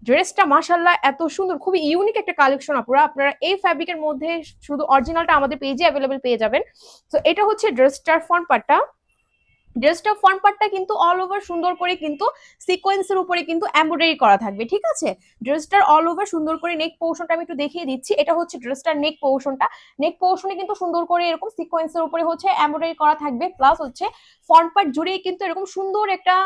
ড্রেসটা মাশাআল্লাহ এত সুন্দর, খুবই ইউনিক একটা কালেকশন আপুরা। আপনারা এই ফ্যাব্রিকের মধ্যে শুধু অরিজিনালটা আমাদের পেজে অ্যাভেলেবেল পেয়ে যাবেন। তো এটা হচ্ছে ড্রেসটার ফ্রন্ট পার্টটা। ড্রেসটার ফ্রন্ট পার্টটা কিন্তু অল ওভার সুন্দর করে কিন্তু সিকোয়েন্সের উপরে কিন্তু এমব্রয়ডারি করা থাকবে, ঠিক আছে। ড্রেসটার অল ওভার সুন্দর করে নেক পোর্শনটা আমি একটু দেখিয়ে দিচ্ছি। এটা হচ্ছে ড্রেসটার নেক পোর্শনটা। নেক পোর্শনে কিন্তু সুন্দর করে এরকম সিকোয়েন্সের উপরে হচ্ছে এমব্রয়ডারি করা থাকবে, প্লাস হচ্ছে ফ্রন্ট পার্ট জুড়েই কিন্তু এরকম সুন্দর একটা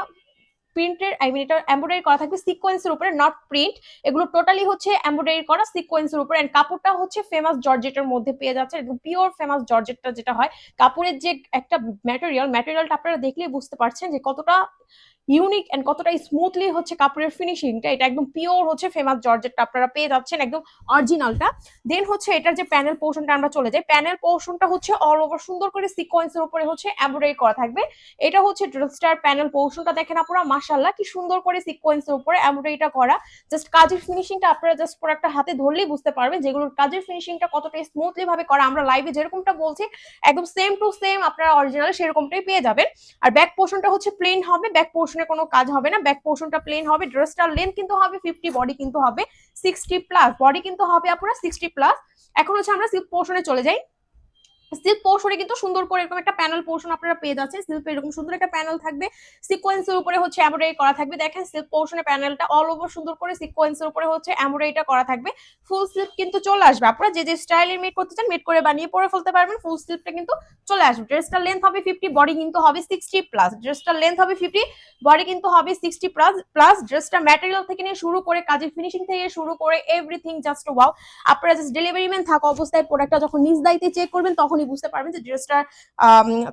প্রিন্টের, আই মিন এটা এমব্রয়ডারি করা থাকবে সিকোয়েন্সের উপরে, নট প্রিন্ট। এগুলো টোটালি হচ্ছে এমব্রয়ডারি করা সিকোয়েন্সের উপরে। এন্ড কাপড়টা হচ্ছে ফেমাস জর্জেটের মধ্যে পেয়ে যাচ্ছে, একদম পিওর ফেমাস জর্জেটটা যেটা হয় কাপড়ের যে একটা ম্যাটেরিয়ালটা আপনারা দেখলেই বুঝতে পারছেন যে কতটা ইউনিক এন্ড কতটা স্মুথলি হচ্ছে কাপড়ের ফিনিশিংটা। এটা একদম পিওর হচ্ছে ফেমাস জর্জেটটা আপনারা পেয়ে যাচ্ছেন একদম অরিজিনালটা। দেন হচ্ছে এটার যে প্যানেল পোর্শনটা আমরা চলে যাই, প্যানেল পোর্শনটা হচ্ছে অল ওভার সুন্দর করে সিকোয়েন্সের উপরে হচ্ছে এমব্রয়ডারি করা থাকবে। এটা হচ্ছে ড্রেসটার প্যানেল পোর্শনটা, দেখেন আপনারা মাশাআল্লাহ কি সুন্দর করে সিকোয়েন্সের উপরে এমব্রয়ডারিটা করা। জাস্ট কাজের ফিনিশিংটা আপনারা জাস্ট প্রোডাক্টটা হাতে ধরলেই বুঝতে পারবেন যেগুলোর কাজের ফিনিশিংটা কতটা স্মুথলি ভাবে করা। আমরা লাইভে যেরকমটা বলছি একদম সেম টু সেম আপনারা অরিজিনাল সেরকমটাই পেয়ে যাবেন। আর ব্যাক পোর্শনটা হচ্ছে প্লেন হবে, ব্যাক পোর্শনে কোনো কাজ হবে না, ব্যাক পোর্শনটা প্লেন হবে। ড্রেসটার লেন্থ কিন্তু হবে 50, বডি কিন্তু হবে 60+, বডি কিন্তু হবে আপনারা 60+। এখন হচ্ছে আমরা সিল্ক পোর্শনে চলে যাই। সিল্ক পোর্শনে কিন্তু সুন্দর করে এরকম একটা প্যানেল পোর্শন আপনারা পেয়ে যাচ্ছেন। সিল্কের এরকম সুন্দর একটা প্যানেল থাকবে, সিকোয়েন্সের উপরে হচ্ছে এমব্রয়ডারি করা থাকবে। দেখেন সিল্ক পোর্শনের প্যানেলটা অল ওভার সুন্দর করে সিকোয়েন্সের উপরে হচ্ছে এমব্রয়ডারিটা করা থাকবে। ফুল স্লিভ কিন্তু চলে আসবে, আপনারা যে যে স্টাইলের মেড করতে চান মেড করে বানিয়ে পরে ফেলতে পারবেন। ফুল স্লিভটা কিন্তু চলে আসবে। ড্রেসটার লেন্থ হবে 50, বডি কিন্তু হবে 60+। ড্রেসটার লেন্থ হবে 50, বডি কিন্তু হবে 60+। ড্রেসটা ম্যাটেরিয়াল থেকে নিয়ে শুরু করে কাজের ফিনিশিং থেকে শুরু করে এভরিথিং জাস্ট ওয়াও। আপনারা জাস্ট ডেলিভারি ম্যান থাকা অবস্থায় প্রোডাক্টটা যখন নিজ দায়িত্বে চেক করবেন তখনই বুঝতে পারবেন যে ড্রেসটার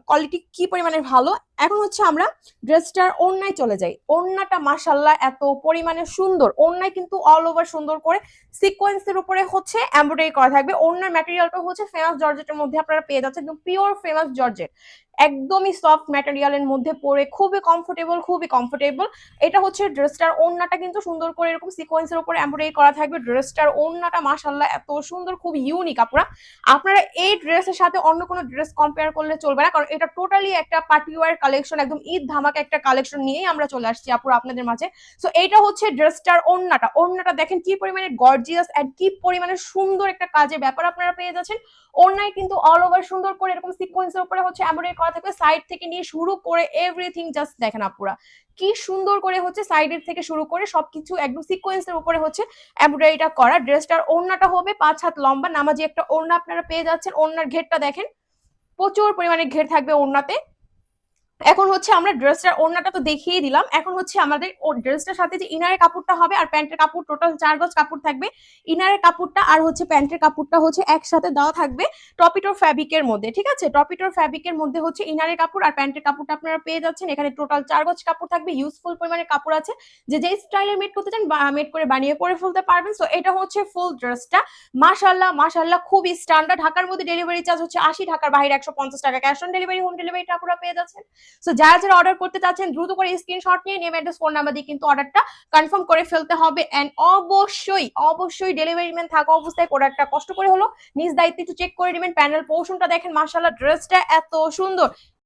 কোয়ালিটি কি পরিমাণে ভালো। এখন হচ্ছে আমরা ড্রেসটার ওড়নায় চলে যাই। ওড়নাটা মাশাআল্লাহ এত পরিমাণে সুন্দর, ওড়নায় কিন্তু অল ওভার সুন্দর করে সিকোয়েন্সের উপরে হচ্ছে এমব্রয়ডারি করা থাকবে। ওড়নার ম্যাটেরিয়ালটা হচ্ছে ফেমাস জর্জেটের মধ্যে আপনারা পেয়ে যাচ্ছেন, একদম পিওর ফেমাস জর্জেট, একদমই সফট ম্যাটেরিয়ালের মধ্যে পরে খুবই কমফোর্টেবল, খুবই কমফোর্টেবল। এটা হচ্ছে ড্রেসটার ওড়নাটা কিন্তু সুন্দর করে এরকম সিকোয়েন্সের উপরে এমব্রয়ডারি করা থাকবে। ড্রেসটার ওড়নাটা মাশাআল্লাহ এত সুন্দর, খুব ইউনিক। আপনারা এই ড্রেসের সাথে অন্য কোনো ড্রেস কম্পেয়ার করলে চলবে না, কারণ এটা টোটালি একটা পার্টি ওয়্যার কালেকশন, একদম ঈদ ধামাকা একটা কালেকশন নিয়েই আমরা চলে আসছি আপুরা আপনাদের মাঝে। সো এইটা হচ্ছে ড্রেসটার ওড়নাটা। ওড়নাটা দেখেন কি পরিমাণে গর্জিয়াস এন্ড কি পরিমাণে সুন্দর একটা কাজের ব্যাপার আপনারা পেয়ে যাচ্ছেন। ওড়নায় কিন্তু অল ওভার সুন্দর করে এরকম সিকোয়েন্সের উপরে হচ্ছে এমব্রয়ডারি করা থাকবে, সাইড থেকে নিয়ে শুরু করে এভরিথিং জাস্ট দেখেন আপুরা কি সুন্দর করে হচ্ছে সাইডের থেকে শুরু করে সবকিছু একদম সিকোয়েন্সের উপরে হচ্ছে এমব্রয়ডারিটা করা। ড্রেসটার ওড়নাটা হবে 5 হাত লম্বা নামাজি একটা ওড়না আপনারা পেয়ে যাচ্ছেন। ওড়নার ঘেরটা দেখেন প্রচুর পরিমাণে ঘের থাকবে ওড়নাতে। এখন হচ্ছে আমরা ড্রেসটার ওড়নাটা তো দেখিয়ে দিলাম, এখন হচ্ছে আমাদের ড্রেসটার সাথে যে ইনারের কাপড়টা হবে আর প্যান্টের কাপড়, টোটাল 4 গজ কাপড় থাকবে। ইনারের কাপড়টা আর হচ্ছে প্যান্টের কাপড়টা হচ্ছে একসাথে দেওয়া থাকবে টপিটোর ফ্যাব্রিকের মধ্যে, ঠিক আছে। টপিটোর ফ্যাব্রিকের মধ্যে হচ্ছে ইনারের কাপড় আর প্যান্টের কাপড়টা আপনারা পেয়ে যাচ্ছেন। এখানে টোটাল 4 গজ কাপড় থাকবে, ইউজফুল পরিমাণে কাপড় আছে, যে যে স্টাইলের মেড করতে চান মেড করে বানিয়ে পরে ফেলতে পারবেন। সো এটা হচ্ছে ফুল ড্রেসটা। মাশাআল্লাহ মাশাআল্লাহ খুবই স্ট্যান্ডার্ড। ঢাকার মধ্যে ডেলিভারি চার্জ হচ্ছে 80, ঢাকার বাইরে 150 টাকা। ক্যাশ অন ডেলিভারি, হোম ডেলিভারিটা আপনারা পেয়ে যাচ্ছেন। সো যারা যারা অর্ডার করতে চাচ্ছেন দ্রুত করে স্ক্রিনশট নিয়ে নেম, অ্যাড্রেস, ফোন নাম্বার দিয়ে কিন্তু অর্ডারটা কনফার্ম করে ফেলতে হবে। এন্ড অবশ্যই অবশ্যই ডেলিভারি ম্যান থাকা অবস্থায় প্রোডাক্টটা কষ্ট করে হলো নিজ দায়িত্বে একটু চেক করে নেবেন। প্যানেল পোর্শনটা দেখেন মাশাআল্লাহ, ড্রেসটা এত সুন্দর।